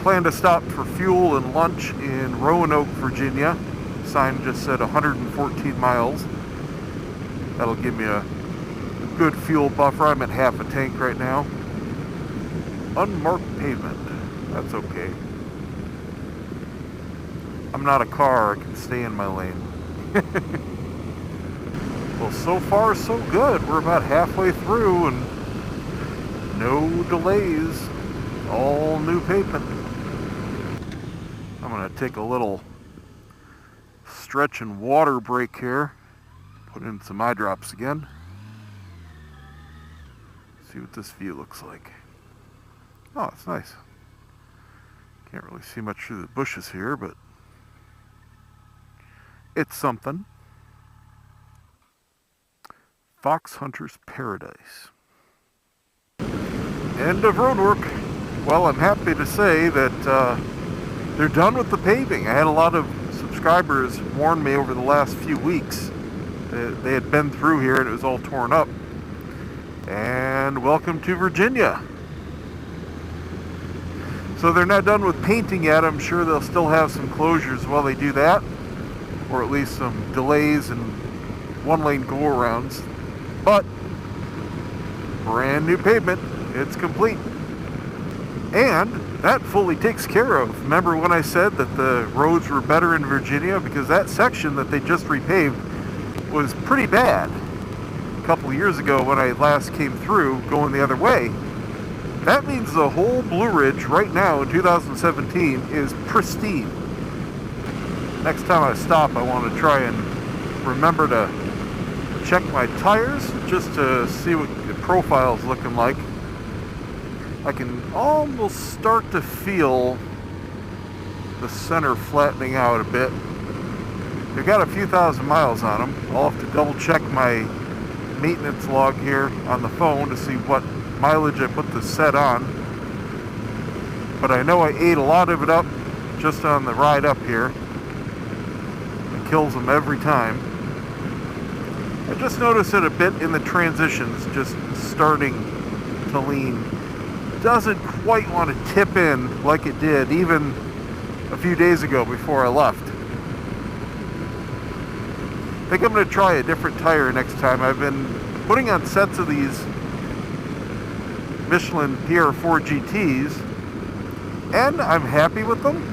Plan to stop for fuel and lunch in Roanoke, Virginia. Sign just said 114 miles. That'll give me a good fuel buffer. I'm at half a tank right now. Unmarked pavement. That's okay. I'm not a car. I can stay in my lane. Well, so far so good. We're about halfway through and no delays. All new pavement. I'm going to take a little stretch and water break here. Put in some eye drops again. See what this view looks like. Oh, it's nice. Can't really see much through the bushes here, but it's something. Fox Hunter's Paradise. End of road work. Well, I'm happy to say that they're done with the paving. I had a lot of subscribers warn me over the last few weeks that they had been through here and it was all torn up. And welcome to Virginia. So they're not done with painting yet. I'm sure they'll still have some closures while they do that, or at least some delays and one-lane go-arounds. But brand new pavement. It's complete. And that fully takes care of. Remember when I said that the roads were better in Virginia? Because that section that they just repaved was pretty bad a couple of years ago when I last came through going the other way. That means the whole Blue Ridge right now in 2017 is pristine. Next time I stop, I want to try and remember to check my tires just to see what the profile's looking like. I can almost start to feel the center flattening out a bit. They've got a few thousand miles on them. I'll have to double check my maintenance log here on the phone to see what mileage I put the set on. But I know I ate a lot of it up just on the ride up here. It kills them every time. I just noticed it a bit in the transitions, just starting to lean. Doesn't quite want to tip in like it did even a few days ago before I left. I think I'm going to try a different tire next time. I've been putting on sets of these Michelin PR4 GTs and I'm happy with them.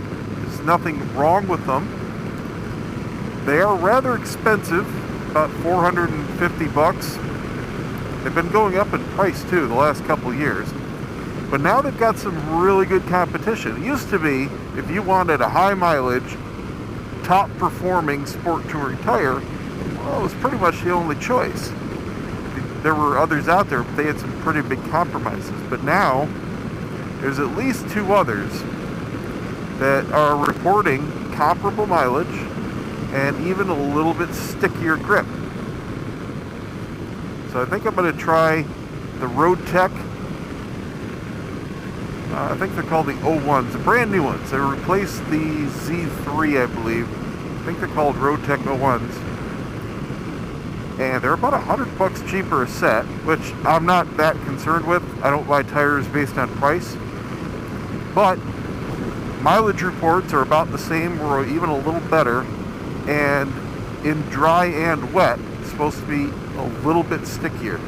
There's nothing wrong with them. They are rather expensive, about $450. They've been going up in price too the last couple of years. But now they've got some really good competition. It used to be, if you wanted a high mileage, top performing sport touring tire, well, it was pretty much the only choice. There were others out there, but they had some pretty big compromises. But now, there's at least two others that are reporting comparable mileage and even a little bit stickier grip. So I think I'm going to try the Road Tech. I think they're called the 01s, the brand new ones. They replaced the Z3, I believe. I think they're called Road Tech 01s. And they're about $100 cheaper a set, which I'm not that concerned with. I don't buy tires based on price. But mileage reports are about the same or even a little better. And in dry and wet, it's supposed to be a little bit stickier.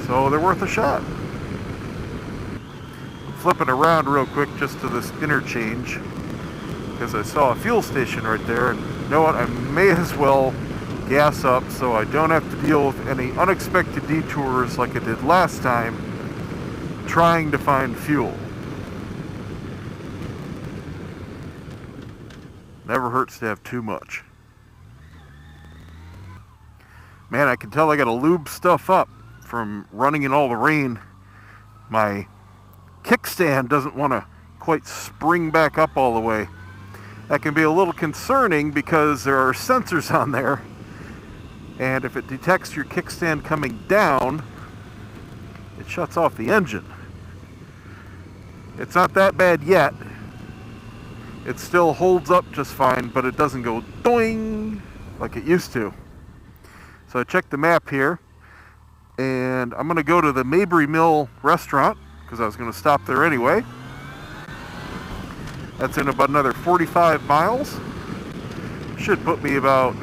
So they're worth a shot. Flipping around real quick just to this interchange because I saw a fuel station right there, and you know what, I may as well gas up so I don't have to deal with any unexpected detours like I did last time trying to find fuel. Never hurts to have too much. Man, I can tell I gotta lube stuff up from running in all the rain. My kickstand doesn't want to quite spring back up all the way. That can be a little concerning because there are sensors on there, and if it detects your kickstand coming down, it shuts off the engine. It's not that bad yet. It still holds up just fine, but it doesn't go doing like it used to. So I checked the map here, and I'm going to go to the Mabry Mill restaurant because I was going to stop there anyway. That's in about another 45 miles. Should put me about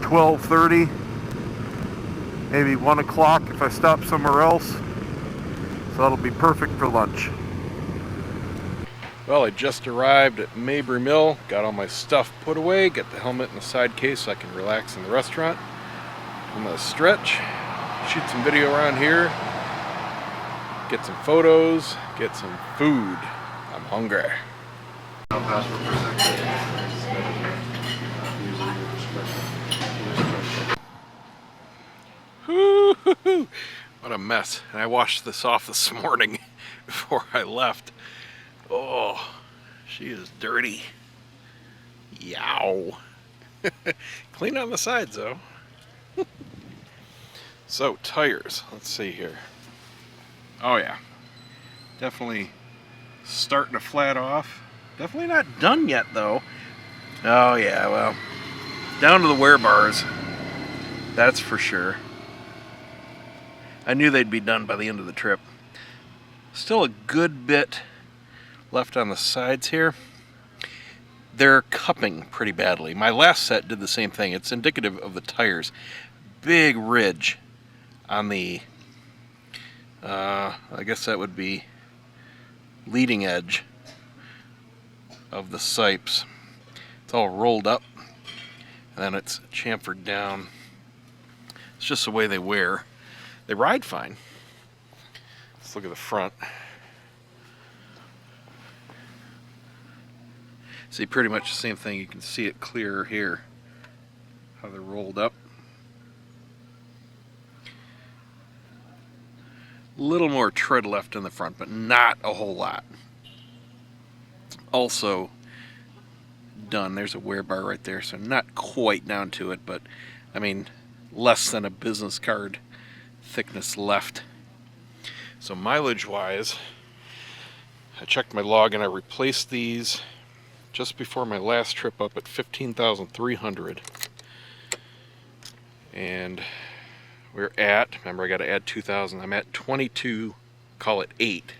12:30, maybe 1 o'clock if I stop somewhere else. So that'll be perfect for lunch. Well, I just arrived at Mabry Mill, got all my stuff put away, got the helmet in the side case so I can relax in the restaurant. I'm gonna stretch, shoot some video around here, get some photos, get some food. I'm hungry. Woo-hoo-hoo. What a mess. And I washed this off this morning before I left. Oh, she is dirty. Yow. Clean on the sides though. So, tires. Let's see here. Oh yeah. Definitely starting to flat off. Definitely not done yet though. Oh yeah, well, down to the wear bars. That's for sure. I knew they'd be done by the end of the trip. Still a good bit left on the sides here. They're cupping pretty badly. My last set did the same thing. It's indicative of the tires. Big ridge on the, I guess that would be leading edge of the sipes. It's all rolled up and then it's chamfered down. It's just the way they wear. They ride fine. Let's look at the front. See, pretty much the same thing. You can see it clearer here, how they're rolled up. A little more tread left in the front, but not a whole lot. Also done. There's a wear bar right there, so not quite down to it, but I mean, less than a business card thickness left. So mileage-wise, I checked my log and I replaced these just before my last trip up at 15,300. And we're at, remember I got to add 2,000, I'm at 22, call it 8.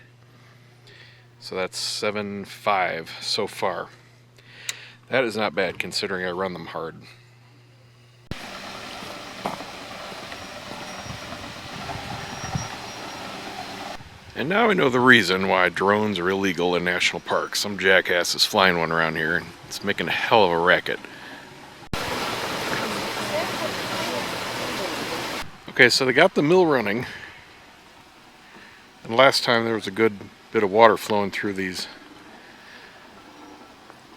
So that's 7.5 so far. That is not bad considering I run them hard. And now I know the reason why drones are illegal in national parks. Some jackass is flying one around here and it's making a hell of a racket. Okay, so they got the mill running. And last time there was a good bit of water flowing through these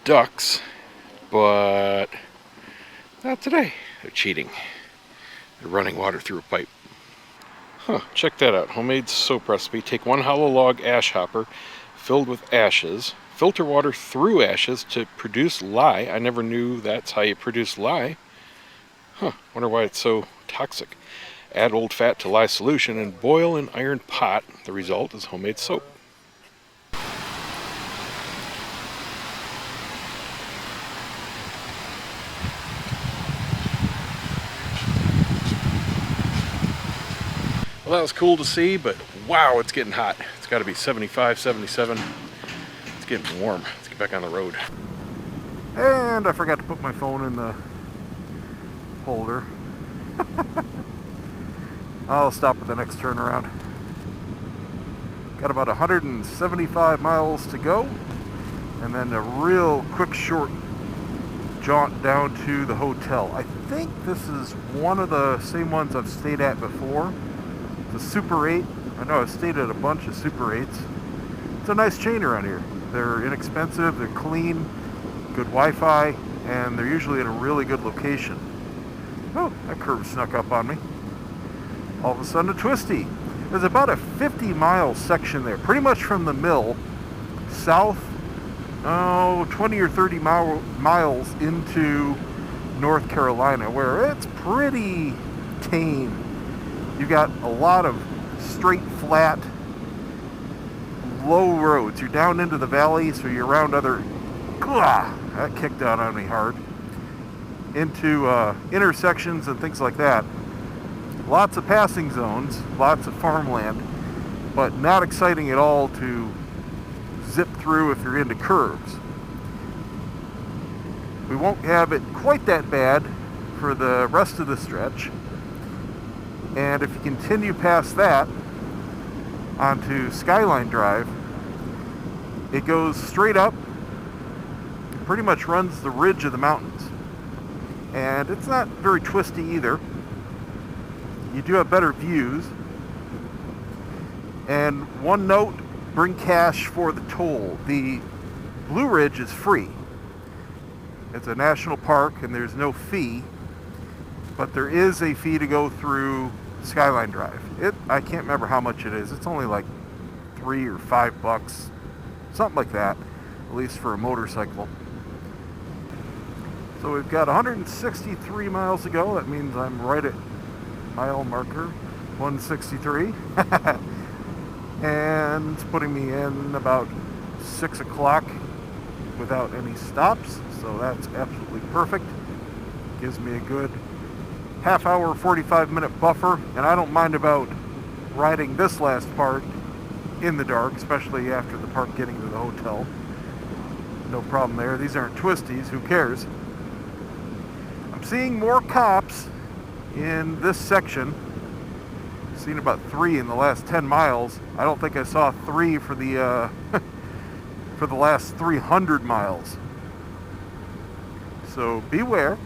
ducts, but not today. They're cheating. They're running water through a pipe. Huh, check that out. Homemade soap recipe. Take 1 hollow log ash hopper filled with ashes. Filter water through ashes to produce lye. I never knew that's how you produce lye. Huh, wonder why it's so toxic. Add old fat to lye solution and boil in iron pot. The result is homemade soap. Well, that was cool to see, but wow, it's getting hot. It's got to be 75, 77. It's getting warm. Let's get back on the road. And I forgot to put my phone in the holder. I'll stop at the next turnaround. Got about 175 miles to go, and then a real quick short jaunt down to the hotel. I think this is one of the same ones I've stayed at before. The Super 8. I know I've stayed at a bunch of Super 8s. It's a nice chain around here. They're inexpensive, they're clean, good Wi-Fi, and they're usually in a really good location. Oh, that curve snuck up on me. All of a sudden a twisty. There's about a 50-mile section there, pretty much from the mill south, 20 or 30 miles into North Carolina, where it's pretty tame. You got a lot of straight, flat, low roads. You're down into the valley, so you're around other... That kicked out on me hard. Into intersections and things like that. Lots of passing zones, lots of farmland, but not exciting at all to zip through if you're into curves. We won't have it quite that bad for the rest of the stretch. And if you continue past that onto Skyline Drive, it goes straight up, pretty much runs the ridge of the mountains. And it's not very twisty either. You do have better views. And one note, bring cash for the toll. The Blue Ridge is free. It's a national park and there's no fee, but there is a fee to go through Skyline Drive. I can't remember how much it is. It's only like $3 or $5, something like that, at least for a motorcycle. So we've got 163 miles to go. That means I'm right at mile marker 163. And it's putting me in about 6 o'clock without any stops. So that's absolutely perfect. Gives me a good half hour, 45-minute buffer. And I don't mind about riding this last part in the dark, especially after the park getting to the hotel. No problem there. These aren't twisties. Who cares? I'm seeing more cops in this section. I've seen about 3 in the last 10 miles. I don't think I saw 3 for the for the last 300 miles. So beware.